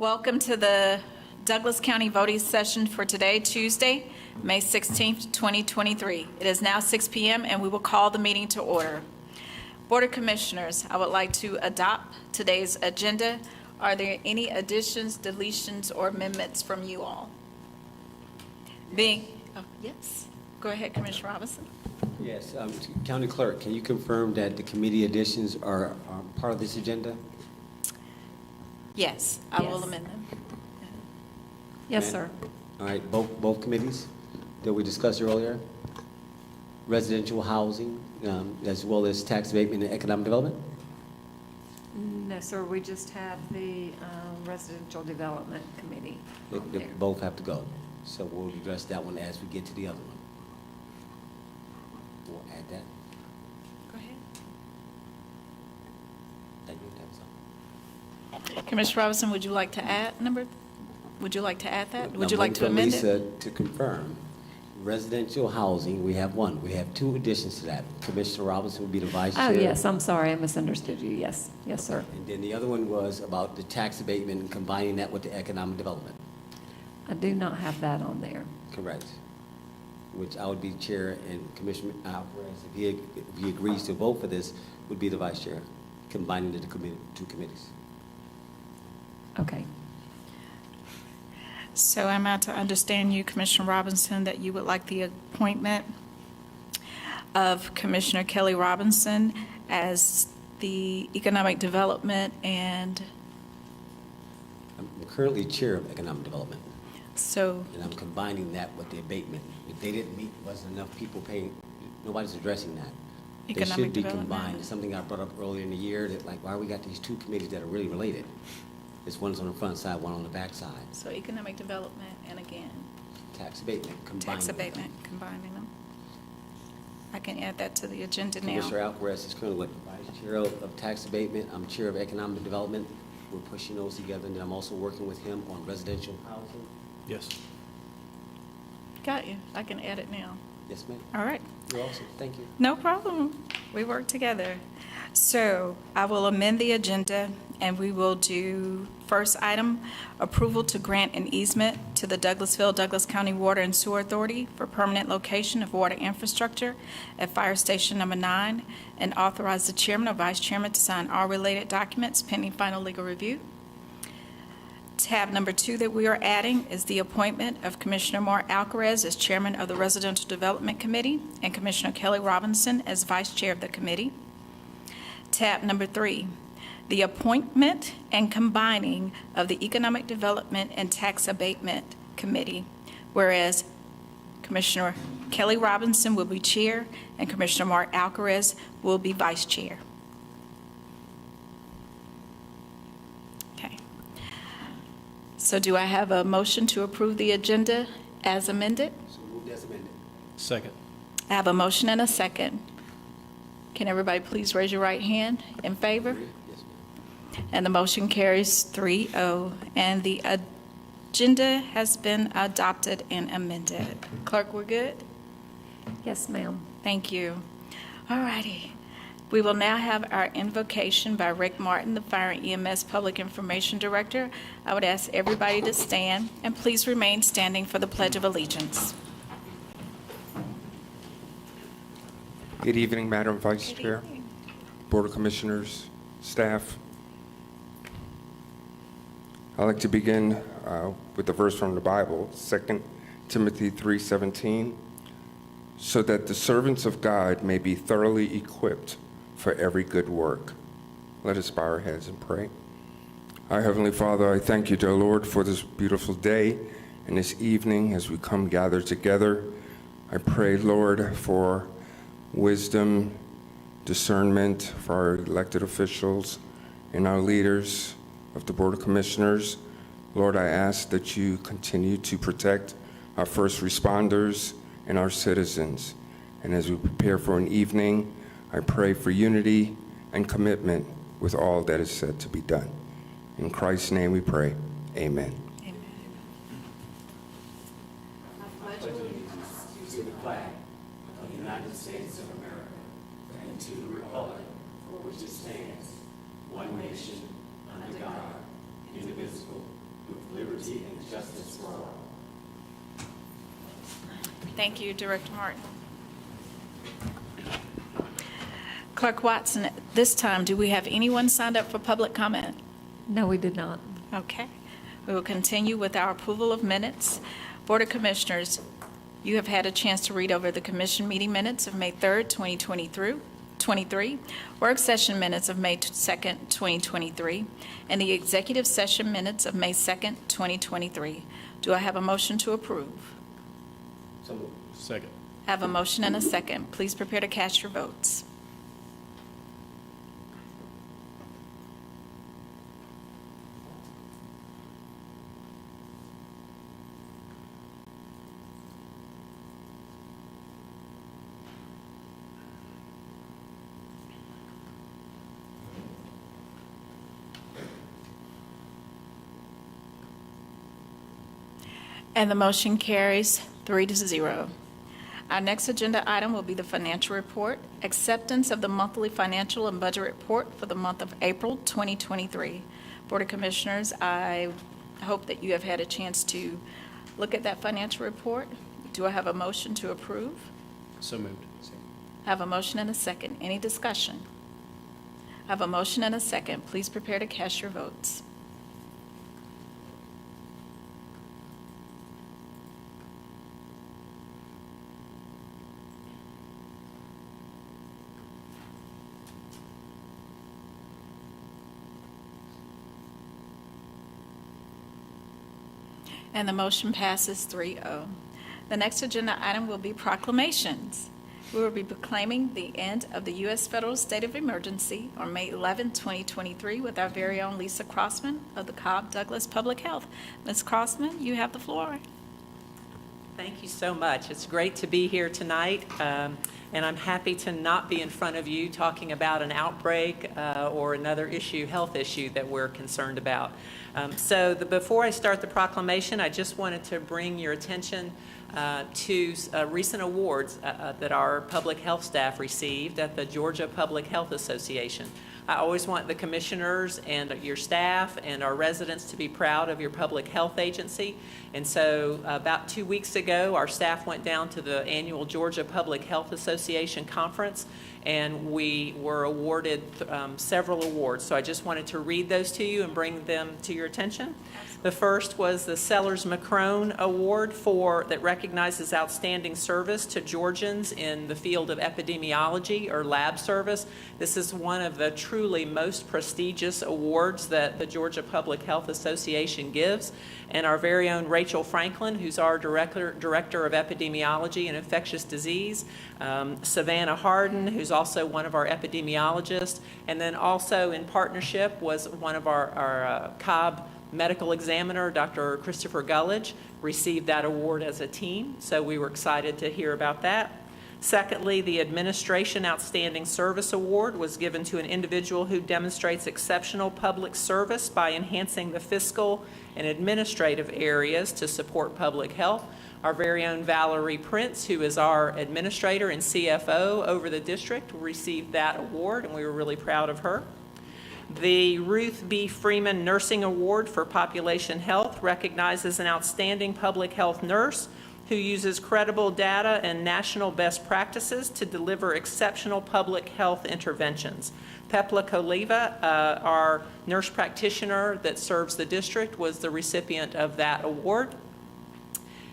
Welcome to the Douglas County voting session for today, Tuesday, May 16th, 2023. It is now 6 p.m. and we will call the meeting to order. Board of Commissioners, I would like to adopt today's agenda. Are there any additions, deletions, or amendments from you all? Yes. Go ahead, Commissioner Robinson. Yes, County Clerk, can you confirm that the committee additions are part of this agenda? Yes, I will amend them. Yes, Ma'am? sir. All right, both committees that we discussed earlier? Residential housing, as well as tax abatement and economic development? No, sir, we just have the Residential Development Committee. They both have to go. So we'll address that one as we get to the other one. We'll add that. Go ahead. That was all. Commissioner Robinson, would you like to add Would you like to add that? Would you I'm like to waiting amend for it? Lisa to confirm. Residential housing, we have one. We have two additions to that. Commissioner Robinson will be the vice chair. Oh, yes, I'm sorry, I misunderstood you. Yes, yes, sir. And then the other one was about the tax abatement and combining that with the economic development. I do not have that on there. Correct. Which I would be chair, and Commissioner Alvarez, if he agrees to vote for this, would be the vice chair, combining the two committees. Okay. So am I to understand you, Commissioner Robinson, that you would like the appointment of Commissioner Kelly Robinson as the Economic Development and I'm currently chair of economic development, so, and I'm combining that with the abatement. If they didn't meet, wasn't enough people paying, nobody's addressing that. They Economic should be development. combined. It's something I brought up earlier in the year, that like, why we got these two committees that are really related? This one's on the front side, one on the back side. so Economic Development and again, Tax abatement, combining. tax abatement, combining them. I can add that to the agenda Commissioner now. Alvarez is currently vice chair of tax abatement. I'm chair of economic development. We're pushing those together, and then I'm also working with him on residential housing. Yes. Got you. I can add it now. Yes, ma'am. All right. You're awesome. Thank you. No problem. We work together. So I will amend the agenda, and we will do first item, approval to grant an easement to the Douglas County Water and Sewer Authority for permanent location of water infrastructure at Fire Station Number 9, and authorize the chairman or vice chairman to sign all related documents pending final legal review. Tab number 2 that we are adding is the appointment of Commissioner Mark Alvarez as chairman of the Residential Development Committee and Commissioner Kelly Robinson as vice chair of the committee. Tab number 3, the appointment and combining of the Economic Development and Tax Abatement Committee, whereas Commissioner Kelly Robinson will be chair and Commissioner Mark Alvarez will be vice chair. Okay. So do I have a motion to approve the agenda as amended? So moved as amended. Second. I have a motion and a second. Can everybody please raise your right hand in favor? Yes, ma'am. And the motion carries 3-0. And the agenda has been adopted and amended. Clerk, we're good? Yes, ma'am. Thank you. All righty. We will now have our invocation by Rick Martin, the Fire and EMS Public Information Director. I would ask everybody to stand, and please remain standing for the Pledge of Allegiance. Good evening, Madam Vice Good Chair, evening. Board of Commissioners, staff. I'd like to begin with the verse from the Bible, 2 Timothy 3:17, so that the servants of God may be thoroughly equipped for every good work. Let us bow our heads and pray. Our Heavenly Father, I thank you, dear Lord, for this beautiful day and this evening as we come gathered together. I pray, Lord, for wisdom, discernment for our elected officials and our leaders of the Board of Commissioners. Lord, I ask that you continue to protect our first responders and our citizens. And as we prepare for an evening, I pray for unity and commitment with all that is said to be done. In Christ's name we pray. Amen. Amen. To the flag of the United States of America and to the republic for which it stands, one nation, under God, indivisible, liberty, and justice for all. Thank you, Director Martin. Clerk Watson, at this time, do we have anyone signed up for public comment? No, we did not. Okay. We will continue with our approval of minutes. Board of Commissioners, you have had a chance to read over the commission meeting minutes of May 3rd, 2023, work session minutes of May 2nd, 2023, and the executive session minutes of May 2nd, 2023. Do I have a motion to approve? So moved. Second. I have a motion and a second. Please prepare to cast your votes. And the motion carries 3-0. Our next agenda item will be the financial report, acceptance of the monthly financial and budget report for the month of April 2023. Board of Commissioners, I hope that you have had a chance to look at that financial report. Do I have a motion to approve? So moved. I have a motion and a second. Any discussion? I have a motion and a second. Please prepare to cast your votes. And the motion passes 3-0. The next agenda item will be proclamations. We will be proclaiming the end of the U.S. federal state of emergency on May 11, 2023, with our very own Lisa Crossman of the Cobb Douglas Public Health. Ms. Crossman, you have the floor. Thank you so much. It's great to be here tonight, and I'm happy to not be in front of you talking about an outbreak or another issue, health issue that we're concerned about. Before I start the proclamation, I just wanted to bring your attention to recent awards that our public health staff received at the Georgia Public Health Association. I always want the commissioners and your staff and our residents to be proud of your public health agency. And so about 2 weeks ago, our staff went down to the annual Georgia Public Health Association conference, and we were awarded several awards. So I just wanted to read those to you and bring them to your attention. The first was the Sellers-McCrone Award that recognizes outstanding service to Georgians in the field of epidemiology or lab service. This is one of the truly most prestigious awards that the Georgia Public Health Association gives. And our very own Rachel Franklin, who's our Director of Epidemiology and Infectious Disease, Savannah Harden, who's also one of our epidemiologists, and then also in partnership was one of our Cobb medical examiner, Dr. Christopher Gullidge, received that award as a team, so we were excited to hear about that. Secondly, the Administration Outstanding Service Award was given to an individual who demonstrates exceptional public service by enhancing the fiscal and administrative areas to support public health. Our very own Valerie Prince, who is our administrator and CFO over the district, received that award, and we were really proud of her. The Ruth B. Freeman Nursing Award for Population Health recognizes an outstanding public health nurse who uses credible data and national best practices to deliver exceptional public health interventions. Pepla Koliva, our nurse practitioner that serves the district, was the recipient of that award.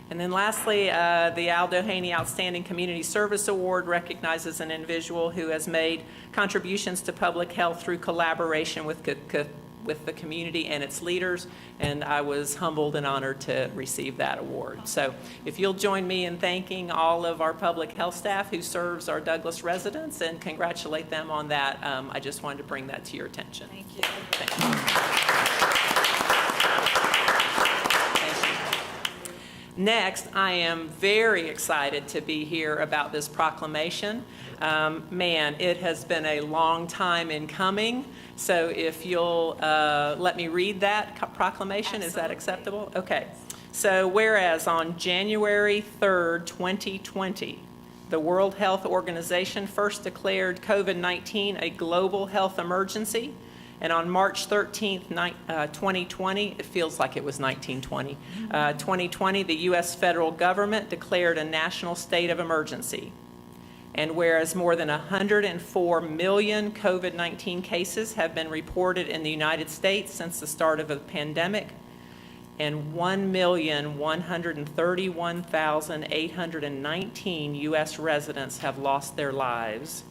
And then lastly, the Aldo Haney Outstanding Community Service Award recognizes an individual who has made contributions to public health through collaboration with the community and its leaders, and I was humbled and honored to receive that award. So if you'll join me in thanking all of our public health staff who serves our Douglas residents and congratulate them on that, I just wanted to bring that to your attention. Thank you. Thank you. Next, I am very excited to be here about this proclamation. Man, it has been a long time in coming. So if you'll let me read that proclamation, Is that acceptable? Okay. So whereas on January 3rd, 2020, the World Health Organization first declared COVID-19 a global health emergency, And on March 13th, 2020, it feels like it was 1920, 2020, the U.S. federal government declared a national state of emergency. And whereas more than 104 million COVID-19 cases have been reported in the United States since the start of the pandemic, and 1,131,819 U.S. residents have lost their lives.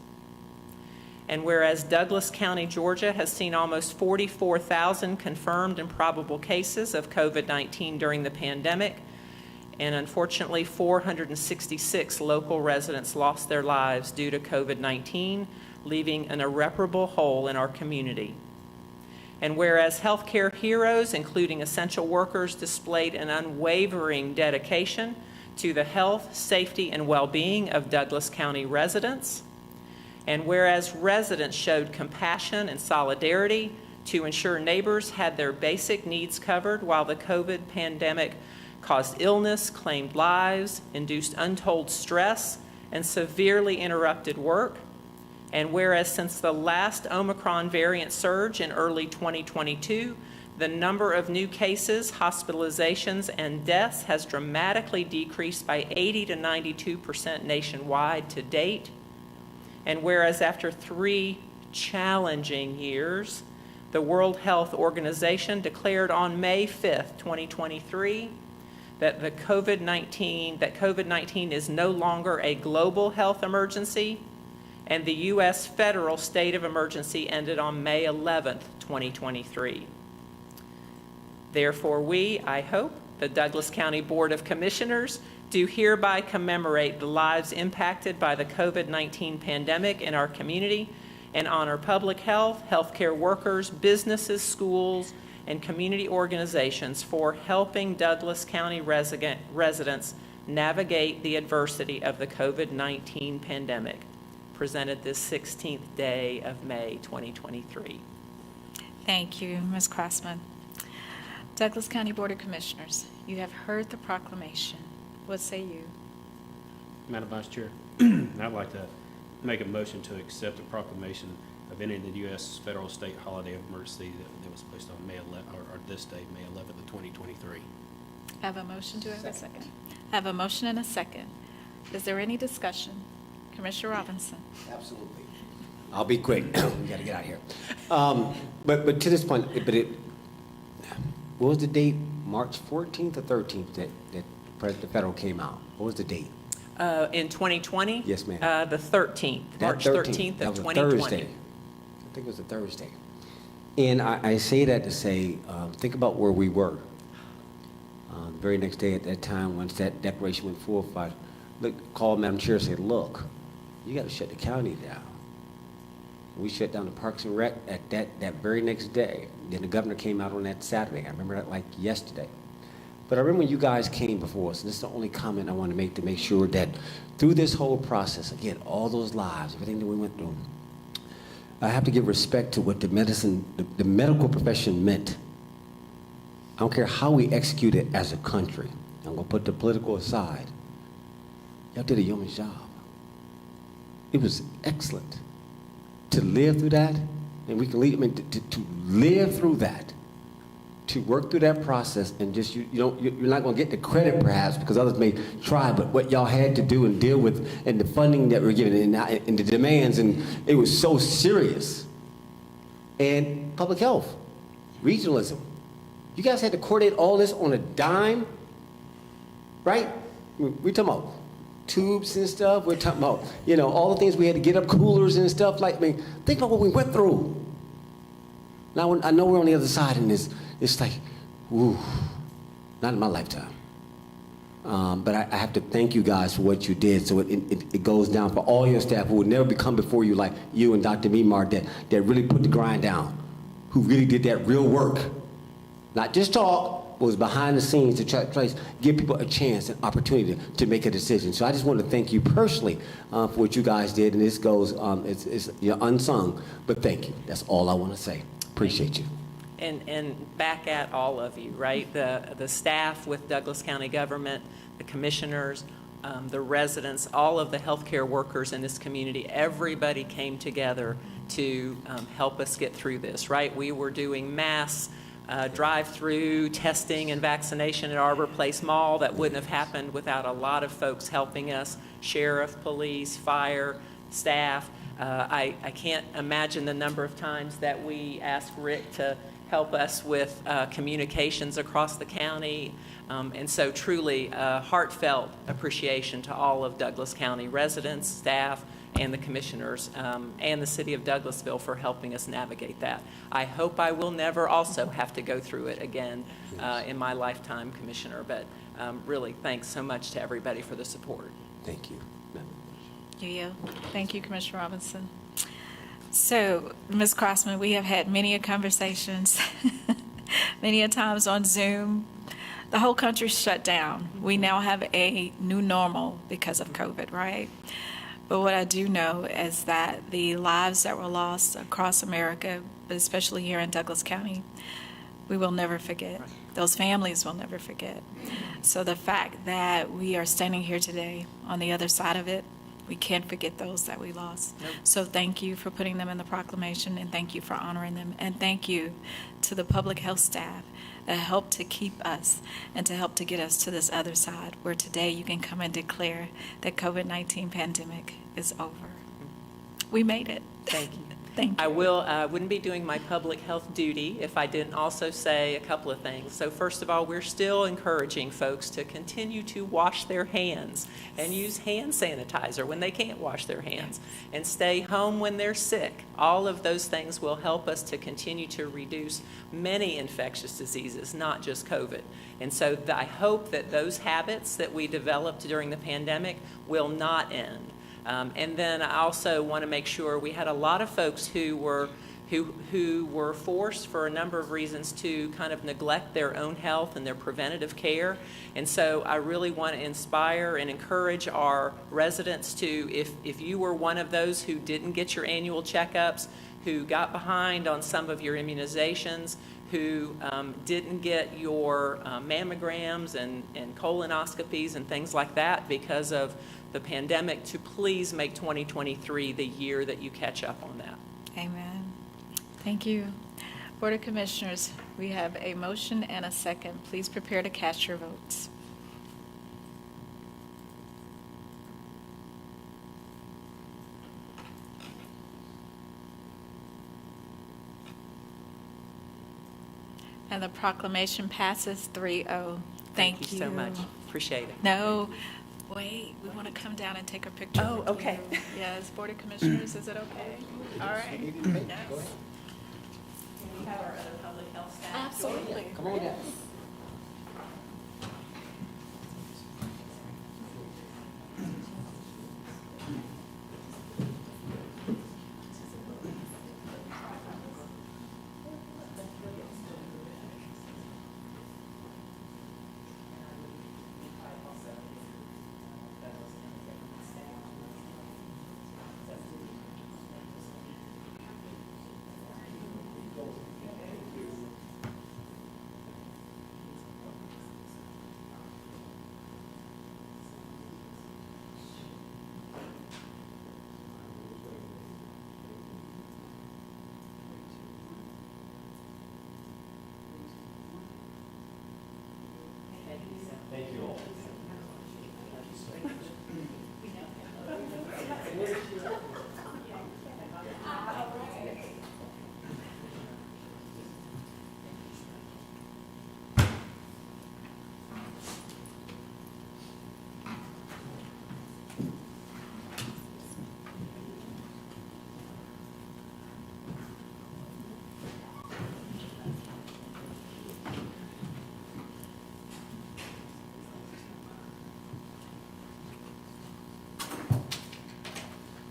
And whereas Douglas County, Georgia has seen almost 44,000 confirmed and probable cases of COVID-19 during the pandemic, and unfortunately 466 local residents lost their lives due to COVID-19, leaving an irreparable hole in our community. And whereas healthcare heroes, including essential workers, displayed an unwavering dedication to the health, safety, and well-being of Douglas County residents, and whereas residents showed compassion and solidarity to ensure neighbors had their basic needs covered while the COVID pandemic caused illness, claimed lives, induced untold stress, and severely interrupted work. And whereas since the last Omicron variant surge in early 2022, the number of new cases, hospitalizations, and deaths has dramatically decreased by 80 to 92% nationwide to date. And whereas after 3 challenging years, the World Health Organization declared on May 5th, 2023, that COVID-19 is no longer a global health emergency, and the U.S. federal state of emergency ended on May 11th, 2023. Therefore, I hope, the Douglas County Board of Commissioners, do hereby commemorate the lives impacted by the COVID-19 pandemic in our community and honor public health, healthcare workers, businesses, schools, and community organizations for helping Douglas County residents navigate the adversity of the COVID-19 pandemic, presented this 16th day of May 2023. Thank you, Ms. Crossman. Douglas County Board of Commissioners, you have heard the proclamation. What say you? Madam Vice Chair, I'd like to make a motion to accept the proclamation of ending the U.S. federal state holiday of emergency that was placed on May 11, or this day, May 11th of 2023. I have a motion. Do I have a second? I have a motion and a second. Is there any discussion? Commissioner Robinson. Absolutely. I'll be quick. We got to get out of here. But to this point, what was the date? March 14th or 13th that the federal came out? What was the date? In 2020? Yes, ma'am. The 13th, That March 13th that of was a 2020. Thursday. I think it was a Thursday. And I say that to say, think about where we were. The very next day at that time, once that declaration went forth, I called Madam Chair and said, look, you got to shut the county down. We shut down the Parks and Rec at that very next day. Then the governor came out on that Saturday. I remember that like yesterday. But I remember when you guys came before us, and this is the only comment I want to make sure that through this whole process, again, all those lives, everything that we went through, I have to give respect to what the medical profession meant. I don't care how we execute it as a country. I'm going to put the political aside. Y'all did a yeoman's job. It was excellent. To live through that, and we can lead, to live through that, to work through that process, and just you're not going to get the credit perhaps because others may try, but what y'all had to do and deal with, and the funding that we're given, and the demands, and it was so serious. And public health, regionalism, you guys had to coordinate all this on a dime, right? We're talking about tubes and stuff. We're talking about, all the things we had to get up, coolers and stuff. Think about what we went through. Now, I know we're on the other side, and it's like, ooh, not in my lifetime. But I have to thank you guys for what you did. So it goes down for all your staff who would never become before you, like you and Dr. Memar, that really put the grind down, who really did that real work. Not just talk, but was behind the scenes to try to give people a chance, an opportunity to make a decision. So I just want to thank you personally for what you guys did. And this goes, it's unsung, but thank you. That's all I want to say. Appreciate you. And back at all of you, right? The staff with Douglas County government, the commissioners, the residents, all of the healthcare workers in this community, everybody came together to help us get through this, right? We were doing mass drive-through testing and vaccination at Arbor Place Mall. That wouldn't have happened without a lot of folks helping us, sheriff, police, fire, staff. I can't imagine the number of times that we asked Rick to help us with communications across the county. And so truly heartfelt appreciation to all of Douglas County residents, staff, and the commissioners, and the city of Douglasville for helping us navigate that. I hope I will never also have to go through it again in my lifetime, Commissioner, but really, thanks so much to everybody for the support. Thank you. Thank you, Commissioner Robinson. So, Ms. Crossman, we have had many a conversations, many a times on Zoom. The whole country's shut down. We now have a new normal because of COVID, right? But what I do know is that the lives that were lost across America, but especially here in Douglas County, we will never forget. Those families will never forget. So the fact that we are standing here today on the other side of it, we can't forget those that we lost. Nope. So thank you for putting them in the proclamation, and thank you for honoring them. And thank you to the public health staff that helped to keep us and to help to get us to this other side, where today you can come and declare that COVID-19 pandemic is over. We made it. Thank you. Thank I you. wouldn't be doing my public health duty if I didn't also say a couple of things. So first of all, we're still encouraging folks to continue to wash their hands and use hand sanitizer when they can't wash their hands, and stay home when they're sick. All of those things will help us to continue to reduce many infectious diseases, not just COVID. And so I hope that those habits that we developed during the pandemic will not end. And then I also want to make sure we had a lot of folks who were forced for a number of reasons to kind of neglect their own health and their preventative care. And so I really want to inspire and encourage our residents to, if you were one of those who didn't get your annual checkups, who got behind on some of your immunizations, who didn't get your mammograms and colonoscopies and things like that because of the pandemic, to please make 2023 the year that you catch up on that. Amen. Thank you. Board of Commissioners, we have a motion and a second. Please prepare to cast your votes. And the proclamation passes 3-0. Thank you so much. Appreciate it. No, wait, we want to come down and take a picture. Oh, with okay. you. Yes, Board of Commissioners, is it okay? All right. Yes. Can we have our other public health staff? Absolutely. Come on down.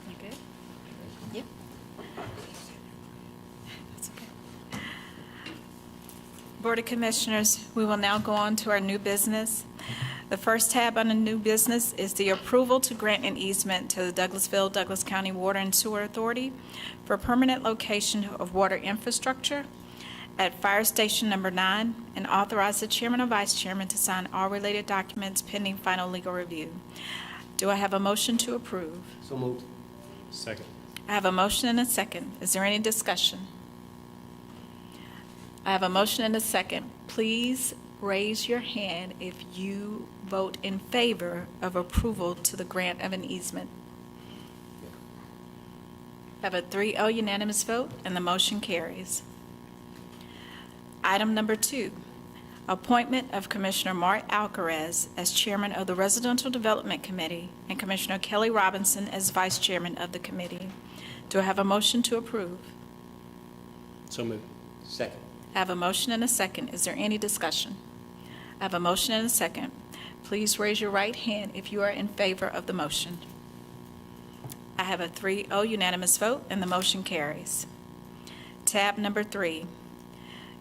You good? Yep. That's okay. Board of Commissioners, we will now go on to our new business. The first tab on the new business is the approval to grant an easement to the Douglasville, Douglas County Water and Sewer Authority for permanent location of water infrastructure at Fire Station Number 9, and authorize the chairman or vice chairman to sign all related documents pending final legal review. Do I have a motion to approve? So moved. Second. I have a motion and a second. Is there any discussion? I have a motion and a second. Please raise your hand if you vote in favor of approval to the grant of an easement. I have a 3-0 unanimous vote, and the motion carries. Item number 2, appointment of Commissioner Mark Alcaraz as Chairman of the Residential Development Committee and Commissioner Kelly Robinson as Vice Chairman of the committee. Do I have a motion to approve? So moved. Second. I have a motion and a second. Is there any discussion? I have a motion and a second. Please raise your right hand if you are in favor of the motion. I have a 3-0 unanimous vote, and the motion carries. Tab number 3,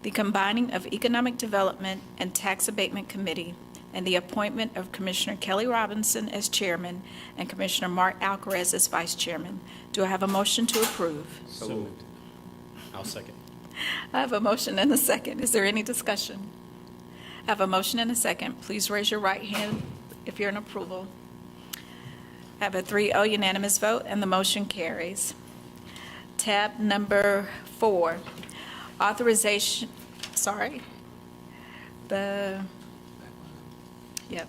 the combining of Economic Development and Tax Abatement Committee and the appointment of Commissioner Kelly Robinson as Chairman and Commissioner Mark Alcaraz as Vice Chairman. Do I have a motion to approve? So moved. I'll second. I have a motion and a second. Is there any discussion? I have a motion and a second. Please raise your right hand if you're in approval. I have a 3-0 unanimous vote, and the motion carries. Tab number 4, authorization,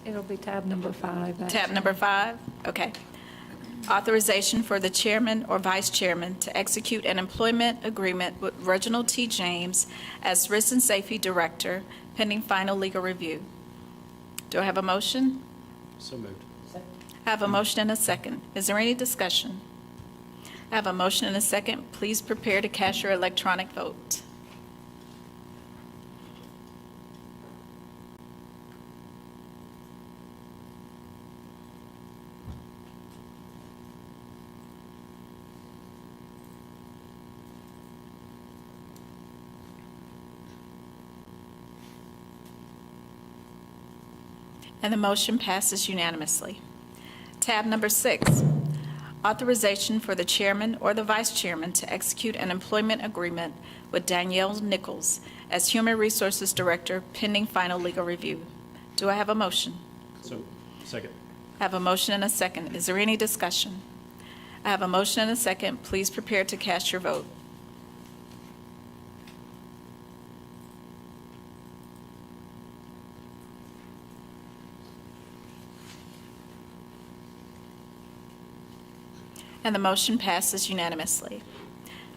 It'll be tab number 5. tab actually. number 5, okay. Authorization for the chairman or vice chairman to execute an employment agreement with Reginald T. James as Risk and Safety Director pending final legal review. Do I have a motion? So moved. I have a motion and a second. Is there any discussion? I have a motion and a second. Please prepare to cast your electronic vote. And the motion passes unanimously. Tab number 6, authorization for the chairman or the vice chairman to execute an employment agreement with Danielle Nichols as Human Resources Director pending final legal review. Do I have a motion? So, second. I have a motion and a second. Is there any discussion? I have a motion and a second. Please prepare to cast your vote. And the motion passes unanimously.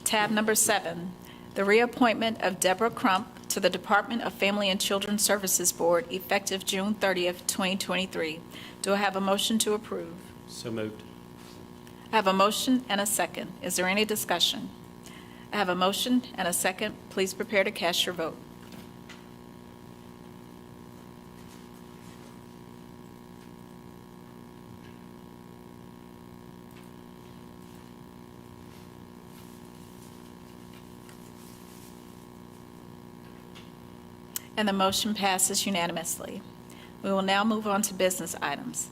Tab number 7, the reappointment of Deborah Crump to the Department of Family and Children Services Board effective June 30th, 2023. Do I have a motion to approve? So moved. I have a motion and a second. Is there any discussion? I have a motion and a second. Please prepare to cast your vote. And the motion passes unanimously. We will now move on to business items.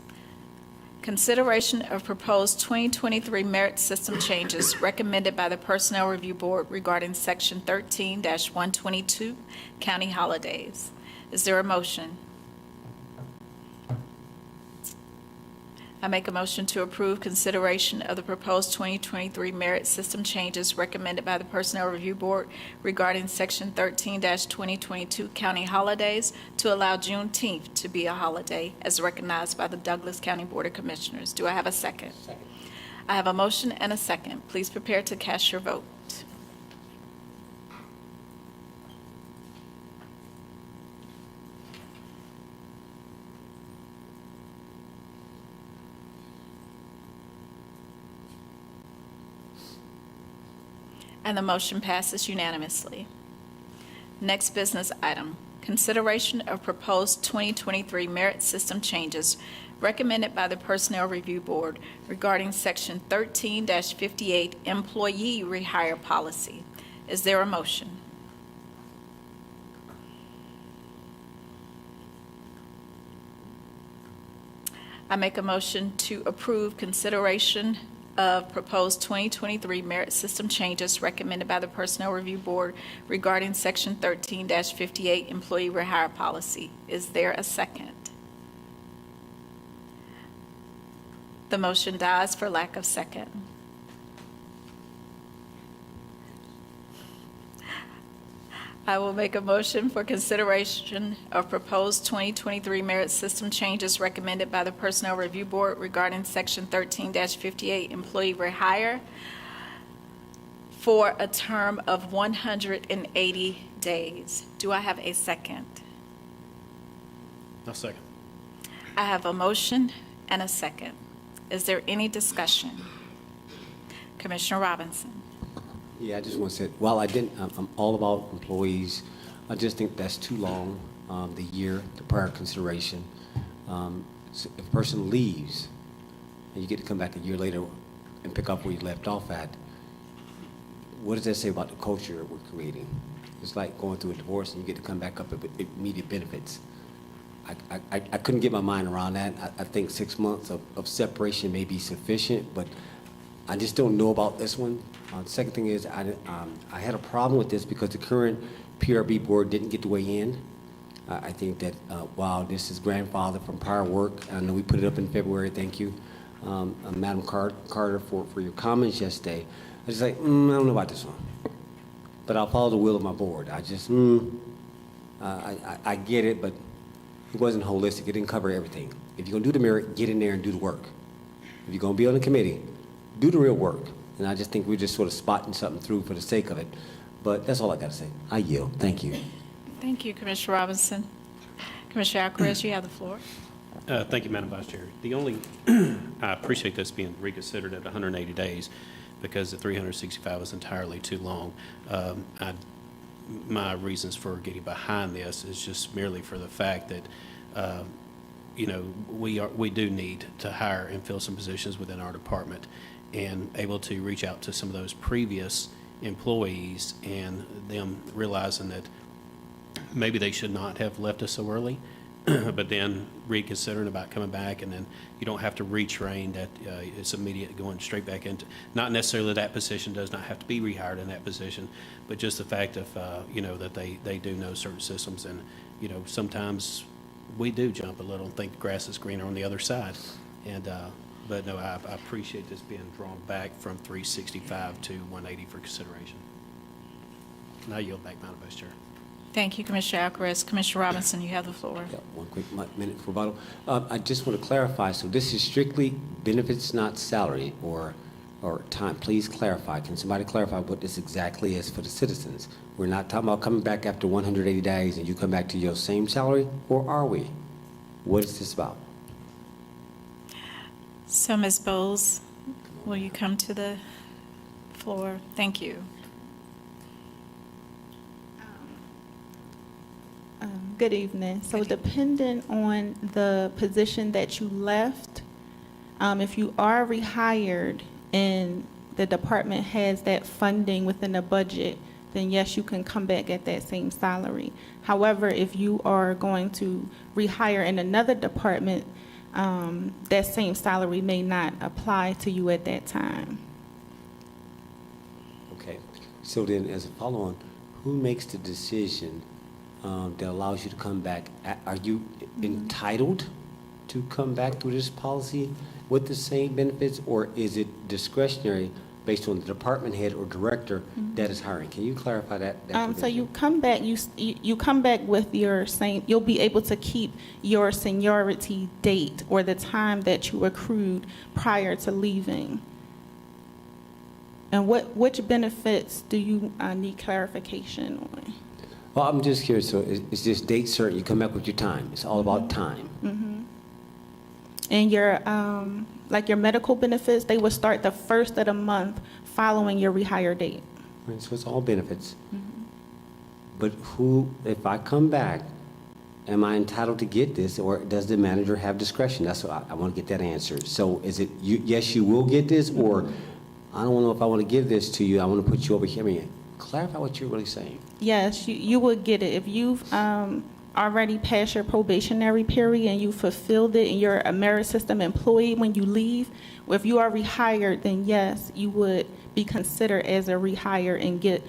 Consideration of proposed 2023 merit system changes recommended by the Personnel Review Board regarding Section 13-122, county holidays. Is there a motion? I make a motion to approve consideration of the proposed 2023 merit system changes recommended by the Personnel Review Board regarding Section 13-2022 county holidays to allow Juneteenth to be a holiday as recognized by the Douglas County Board of Commissioners. Do I have a second? Second. I have a motion and a second. Please prepare to cast your vote. And the motion passes unanimously. Next business item, consideration of proposed 2023 merit system changes recommended by the Personnel Review Board regarding Section 13-58 employee rehire policy. Is there a motion? I make a motion to approve consideration of proposed 2023 merit system changes recommended by the Personnel Review Board regarding Section 13-58 employee rehire policy. Is there a second? The motion dies for lack of second. I will make a motion for consideration of proposed 2023 merit system changes recommended by the Personnel Review Board regarding Section 13-58 employee rehire for a term of 180 days. Do I have a second? I'll second. I have a motion and a second. Is there any discussion? Commissioner Robinson. Yeah, I just want to say, while I'm all about employees, I just think that's too long, the year, the prior consideration. So if a person leaves, and you get to come back a year later and pick up where you left off at, what does that say about the culture we're creating? It's like going through a divorce and you get to come back up with immediate benefits. I couldn't get my mind around that. I think 6 months of separation may be sufficient, but I just don't know about this one. The second thing is, I had a problem with this because the current PRB board didn't get to weigh in. I think that while this is grandfather from prior work, I know we put it up in February, thank you, Madam Carter, for your comments yesterday. I was just like, I don't know about this one. But I'll follow the will of my board. I just, I get it, but it wasn't holistic. It didn't cover everything. If you're going to do the merit, get in there and do the work. If you're going to be on the committee, do the real work. And I just think we're just sort of spotting something through for the sake of it. But that's all I got to say. I yield. Thank you. Thank you, Commissioner Robinson. Commissioner Alcaraz, you have the floor. Thank you, Madam Vice Chair. The only, I appreciate this being reconsidered at 180 days because the 365 is entirely too long. My reasons for getting behind this is just merely for the fact that, we do need to hire and fill some positions within our department and able to reach out to some of those previous employees and them realizing that maybe they should not have left us so early, but then reconsidering about coming back, and then you don't have to retrain that it's immediate going straight back into, not necessarily that position does not have to be rehired in that position, but just the fact of, that they do know certain systems, and, sometimes we do jump a little and think the grass is greener on the other side. And, but no, I appreciate this being drawn back from 365 to 180 for consideration. Now yield back, Madam Vice Chair. Thank you, Commissioner Alcaraz. Commissioner Robinson, you have the floor. Yeah, one quick minute for rebuttal. I just want to clarify, so this is strictly benefits, not salary or time. Please clarify. Can somebody clarify what this exactly is for the citizens? We're not talking about coming back after 180 days and you come back to your same salary, or are we? What is this about? So, Ms. Bowles, will you come to the floor? Thank you. Good evening. So depending on the position that you left, if you are rehired and the department has that funding within the budget, then yes, you can come back at that same salary. However, if you are going to rehire in another department, that same salary may not apply to you at that time. Okay. So then, as a follow-on, who makes the decision that allows you to come back? Are you entitled to come back through this policy with the same benefits, or is it discretionary based on the department head or director that is hiring? Can you clarify that? So you come back, you come back with your same, you'll be able to keep your seniority date or the time that you accrued prior to leaving. And which benefits do you need clarification on? Well, I'm just curious. So is this date certain? You come back with your time. It's all about time. And your, like your medical benefits, they will start the first of the month following your rehire date. Right, so it's all benefits. But who, if I come back, am I entitled to get this, or does the manager have discretion? That's what I want to get that answer. So is it, yes, you will get this, or I don't know if I want to give this to you, I want to put you over here. I mean, clarify what you're really saying. Yes, you would get it. If you've already passed your probationary period and you fulfilled it and you're a merit system employee when you leave, if you are rehired, then yes, you would be considered as a rehire and get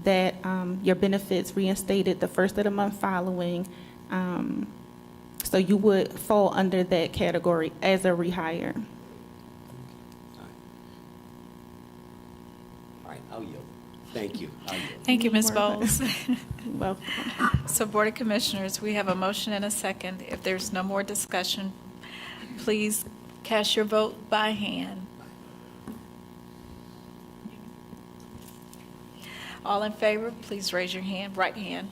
that your benefits reinstated the first of the month following. So you would fall under that category as a rehire. All right, I'll yield. Thank you. Thank you, Ms. You're welcome. Bowles. Welcome. So Board of Commissioners, we have a motion and a second. If there's no more discussion, please cast your vote by hand. All in favor, please raise your hand, right hand.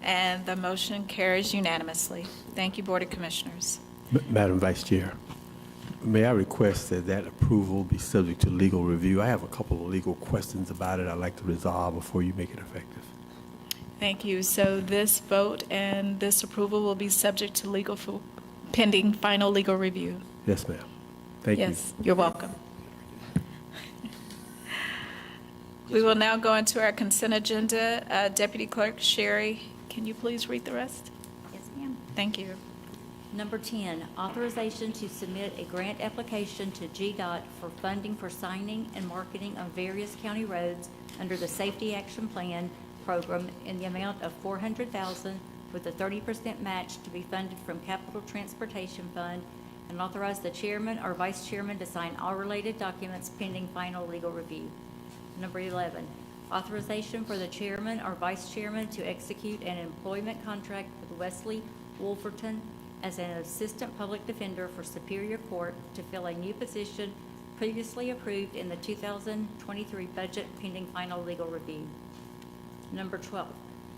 And the motion carries unanimously. Thank you, Board of Commissioners. Madam Vice Chair, may I request that that approval be subject to legal review? I have a couple of legal questions about it I'd like to resolve before you make it effective. Thank you. So this vote and this approval will be subject to pending final legal review. Yes, ma'am. Thank you. Yes, you're welcome. We will now go into our consent agenda. Deputy Clerk Sherry, can you please read the rest? Yes, ma'am. Thank you. Number 10, authorization to submit a grant application to GDOT for funding for signing and marketing on various county roads under the Safety Action Plan program in the amount of $400,000 with a 30% match to be funded from Capital Transportation Fund, and authorize the chairman or vice chairman to sign all related documents pending final legal review. Number 11, authorization for the chairman or vice chairman to execute an employment contract with Wesley Wolverton as an assistant public defender for Superior Court to fill a new position previously approved in the 2023 budget pending final legal review. Number 12,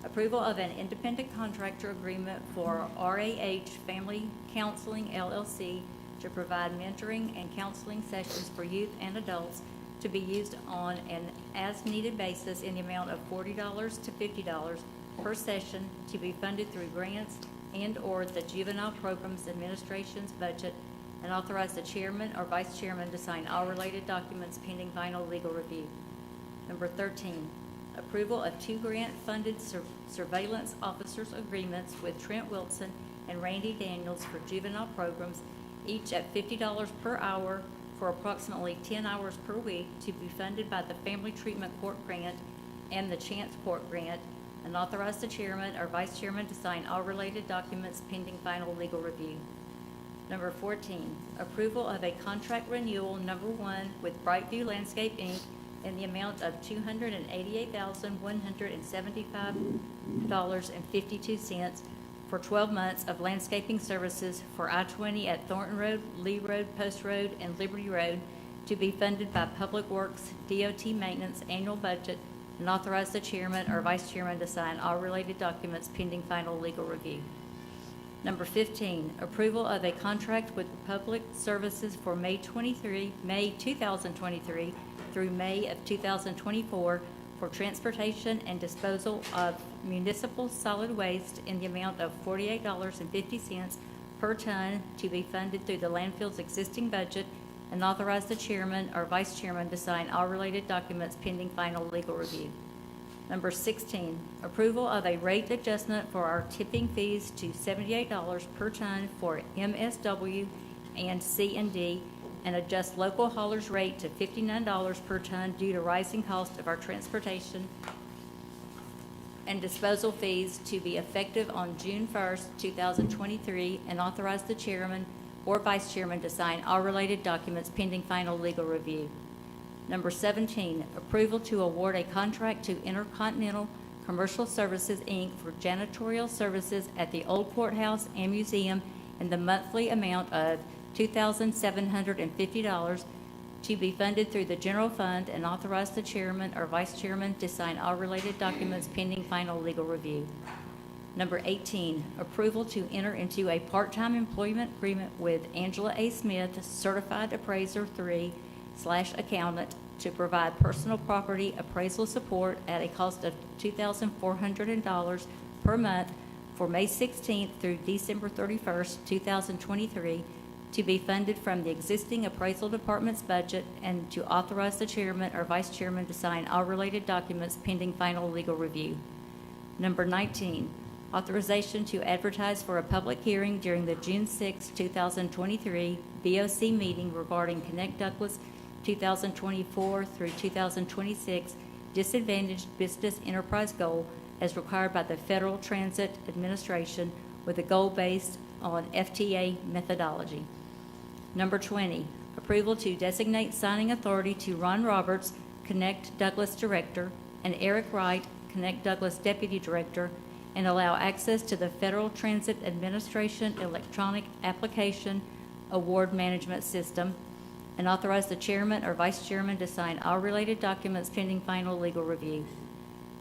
approval of an independent contractor agreement for RAH Family Counseling LLC to provide mentoring and counseling sessions for youth and adults to be used on an as-needed basis in the amount of $40 to $50 per session to be funded through grants and/or the Juvenile Programs Administration's budget, and authorize the chairman or vice chairman to sign all related documents pending final legal review. Number 13, approval of 2 grant-funded surveillance officers agreements with Trent Wilson and Randy Daniels for juvenile programs, each at $50 per hour for approximately 10 hours per week, to be funded by the Family Treatment Court Grant and the Chance Court Grant, and authorize the chairman or vice chairman to sign all related documents pending final legal review. Number 14, approval of a contract renewal number 1 with Brightview Landscape, Inc. in the amount of $288,175.52 for 12 months of landscaping services for I-20 at Thornton Road, Lee Road, Post Road, and Liberty Road, to be funded by Public Works DOT Maintenance annual budget, and authorize the chairman or vice chairman to sign all related documents pending final legal review. Number 15, approval of a contract with Public Services for May 2023 through May of 2024 for transportation and disposal of municipal solid waste in the amount of $48.50 per ton to be funded through the landfill's existing budget, and authorize the chairman or vice chairman to sign all related documents pending final legal review. Number 16, approval of a rate adjustment for our tipping fees to $78 per ton for MSW and C&D, and adjust local haulers' rate to $59 per ton due to rising cost of our transportation and disposal fees to be effective on June 1st, 2023, and authorize the chairman or vice chairman to sign all related documents pending final legal review. Number 17, approval to award a contract to Intercontinental Commercial Services, Inc. for janitorial services at the Old Courthouse and Museum in the monthly amount of $2,750 to be funded through the general fund, and authorize the chairman or vice chairman to sign all related documents pending final legal review. Number 18, approval to enter into a part-time employment agreement with Angela A. Smith, Certified Appraiser 3/accountant, to provide personal property appraisal support at a cost of $2,400 per month for May 16th through December 31st, 2023, to be funded from the existing appraisal department's budget, and to authorize the chairman or vice chairman to sign all related documents pending final legal review. Number 19, authorization to advertise for a public hearing during the June 6, 2023 BOC meeting regarding Connect Douglas 2024 through 2026 Disadvantaged Business Enterprise Goal as required by the Federal Transit Administration, with a goal based on FTA methodology. Number 20, approval to designate signing authority to Ron Roberts, Connect Douglas Director, and Eric Wright, Connect Douglas Deputy Director, and allow access to the Federal Transit Administration Electronic Application Award Management System, and authorize the chairman or vice chairman to sign all related documents pending final legal review.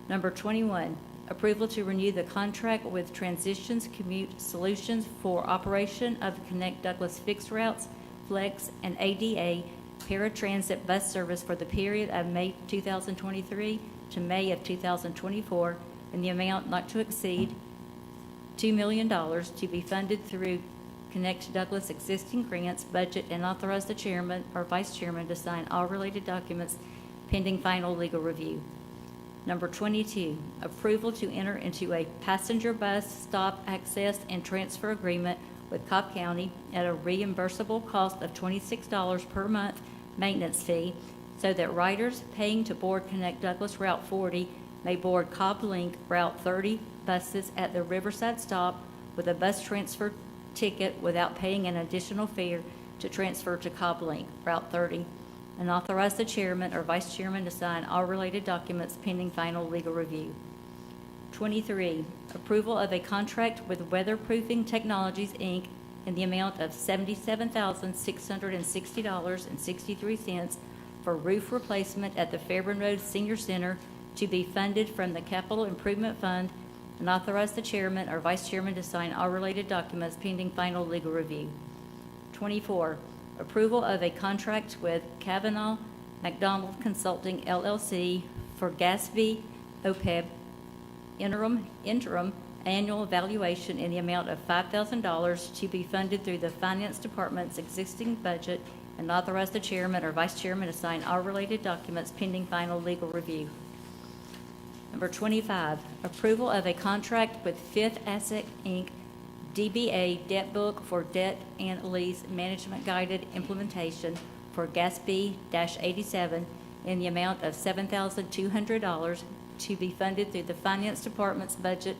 Number 21, approval to renew the contract with Transitions Commute Solutions for operation of the Connect Douglas Fixed Routes, Flex, and ADA paratransit bus service for the period of May 2023 to May of 2024 in the amount not to exceed $2 million to be funded through Connect Douglas existing grants, budget, and authorize the chairman or vice chairman to sign all related documents pending final legal review. Number 22, approval to enter into a passenger bus stop access and transfer agreement with Cobb County at a reimbursable cost of $26 per month maintenance fee so that riders paying to board Connect Douglas Route 40 may board Cobb Link Route 30 buses at the Riverside stop with a bus transfer ticket without paying an additional fare to transfer to Cobb Link Route 30, and authorize the chairman or vice chairman to sign all related documents pending final legal review. 23, approval of a contract with Weatherproofing Technologies, Inc. in the amount of $77,660.63 for roof replacement at the Fairburn Road Senior Center to be funded from the Capital Improvement Fund, and authorize the chairman or vice chairman to sign all related documents pending final legal review. 24, approval of a contract with Kavanaugh McDonald Consulting LLC for GASB OPEB interim annual evaluation in the amount of $5,000 to be funded through the Finance Department's existing budget, and authorize the chairman or vice chairman to sign all related documents pending final legal review. Number 25, approval of a contract with Fifth Asset, Inc., DBA Debt Book for Debt and Lease Management Guided Implementation for GASB-87 in the amount of $7,200 to be funded through the Finance Department's budget,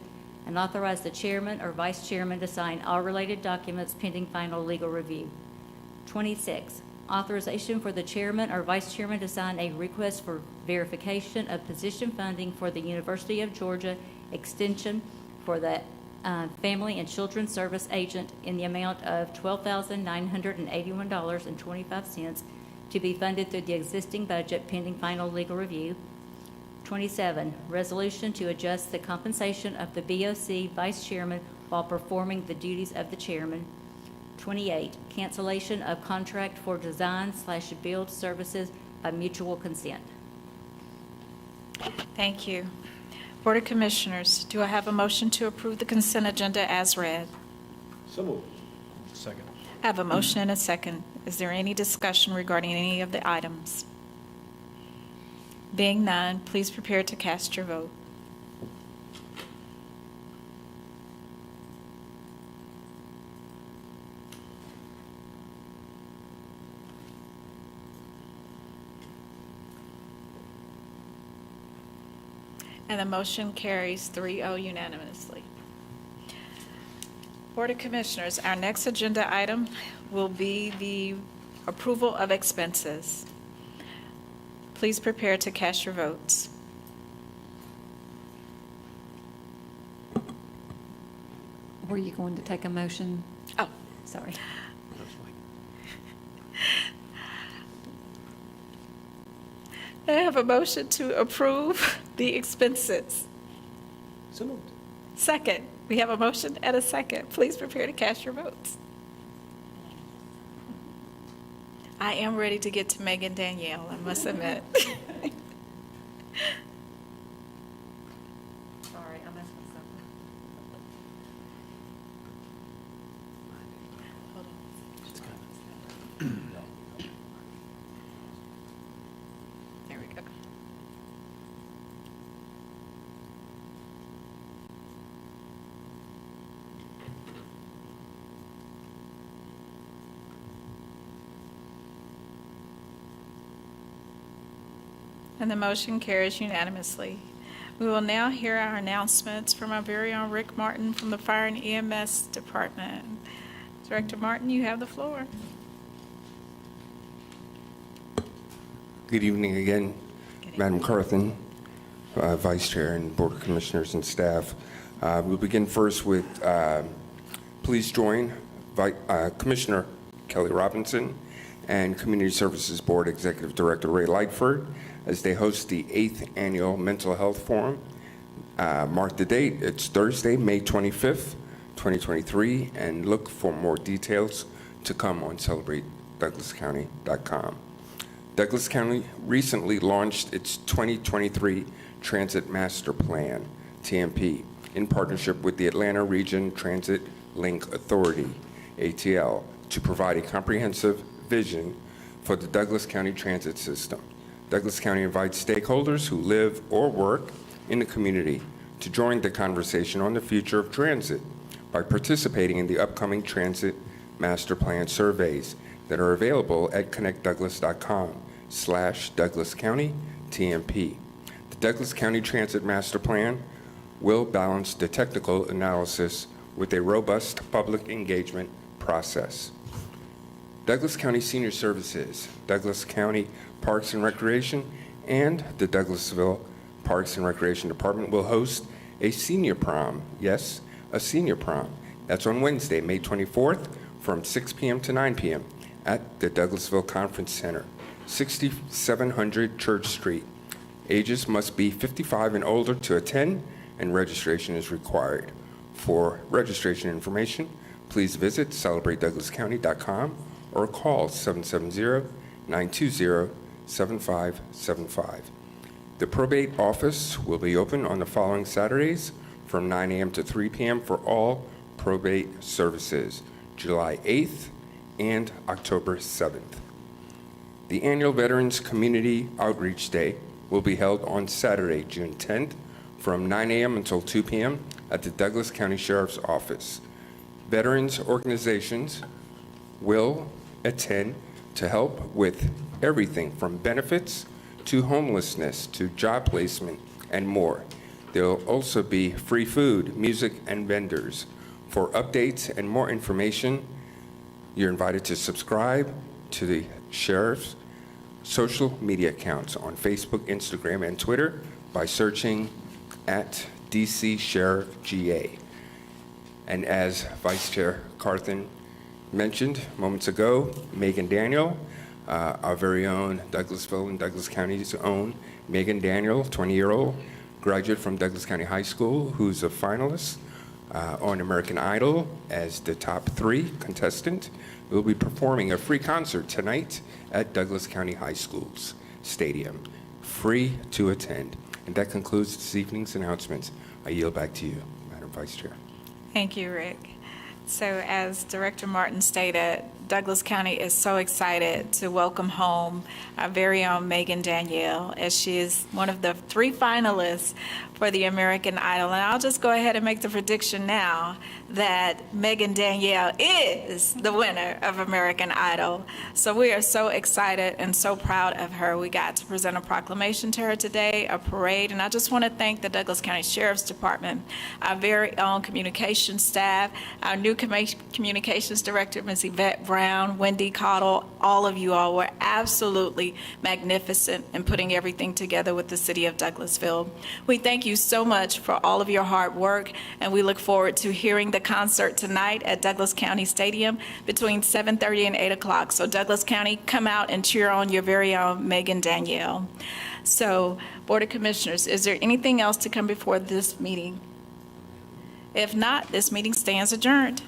and authorize the chairman or vice chairman to sign all related documents pending final legal review. 26, authorization for the chairman or vice chairman to sign a request for verification of position funding for the University of Georgia Extension for the Family and Children's Service Agent in the amount of $12,981.25 to be funded through the existing budget pending final legal review. 27, resolution to adjust the compensation of the BOC vice chairman while performing the duties of the chairman. 28, cancellation of contract for design/build services by mutual consent. Thank you. Board of Commissioners, do I have a motion to approve the consent agenda as read? So moved. Second. I have a motion and a second. Is there any discussion regarding any of the items? Being none, please prepare to cast your vote. And the motion carries 3-0 unanimously. Board of Commissioners, our next agenda item will be the approval of expenses. Please prepare to cast your votes. Were you going to take a motion? Oh, Sorry. I have a motion to approve the expenses. So moved. Second, we have a motion and a second. Please prepare to cast your votes. I am ready to get to Megan Danielle, I must admit. Sorry, I messed myself up. There we go. And the motion carries unanimously. We will now hear our announcements from our very own Rick Martin from the Fire and EMS Department. Director Martin, you have the floor. Good evening again. Madam Carthen, Vice Chair and Board of Commissioners and staff. We'll begin first with, please join Commissioner Kelly Robinson and Community Services Board Executive Director Ray Lightford as they host the 8th Annual Mental Health Forum. Mark the date, it's Thursday, May 25th, 2023, and look for more details to come on celebratedouglascounty.com. Douglas County recently launched its 2023 Transit Master Plan, TMP, in partnership with the Atlanta Region Transit Link Authority, ATL, to provide a comprehensive vision for the Douglas County transit system. Douglas County invites stakeholders who live or work in the community to join the conversation on the future of transit by participating in the upcoming Transit Master Plan surveys that are available at connectdouglas.com/Douglas County TMP. The Douglas County Transit Master Plan will balance the technical analysis with a robust public engagement process. Douglas County Senior Services, Douglas County Parks and Recreation, and the Douglasville Parks and Recreation Department will host a senior prom. Yes, a senior prom. That's on Wednesday, May 24th from 6 p.m. to 9 p.m. at the Douglasville Conference Center, 6700 Church Street. Ages must be 55 and older to attend, and registration is required. For registration information, please visit celebratedouglascounty.com or call 770-920-7575. The probate office will be open on the following Saturdays from 9 a.m. to 3 p.m. for all probate services, July 8th and October 7th. The annual Veterans Community Outreach Day will be held on Saturday, June 10th from 9 a.m. until 2 p.m. at the Douglas County Sheriff's Office. Veterans organizations will attend to help with everything from benefits to homelessness to job placement and more. There will also be free food, music, and vendors. For updates and more information, you're invited to subscribe to the Sheriff's social media accounts on Facebook, Instagram, and Twitter by searching at DC Sheriff GA. And as Vice Chair Carthen mentioned moments ago, Megan Daniel, our very own Douglasville and Douglas County's own Megan Daniel, 20-year-old graduate from Douglas County High School, who's a finalist on American Idol as the top 3 contestant, will be performing a free concert tonight at Douglas County High School's stadium, free to attend. And that concludes this evening's announcements. I yield back to you, Madam Vice Chair. Thank you, Rick. So as Director Martin stated, Douglas County is so excited to welcome home our very own Megan Danielle, as she is one of the 3 finalists for the American Idol. And I'll just go ahead and make the prediction now that Megan Danielle is the winner of American Idol. So we are so excited and so proud of her. We got to present a proclamation to her today, a parade, and I just want to thank the Douglas County Sheriff's Department, our very own communications staff, our new communications director, Ms. Yvette Brown, Wendy Cottle. All of you all were absolutely magnificent in putting everything together with the city of Douglasville. We thank you so much for all of your hard work, and we look forward to hearing the concert tonight at Douglas County Stadium between 7:30 and 8 o'clock. So Douglas County, come out and cheer on your very own Megan Danielle. So, Board of Commissioners, is there anything else to come before this meeting? If not, this meeting stands adjourned.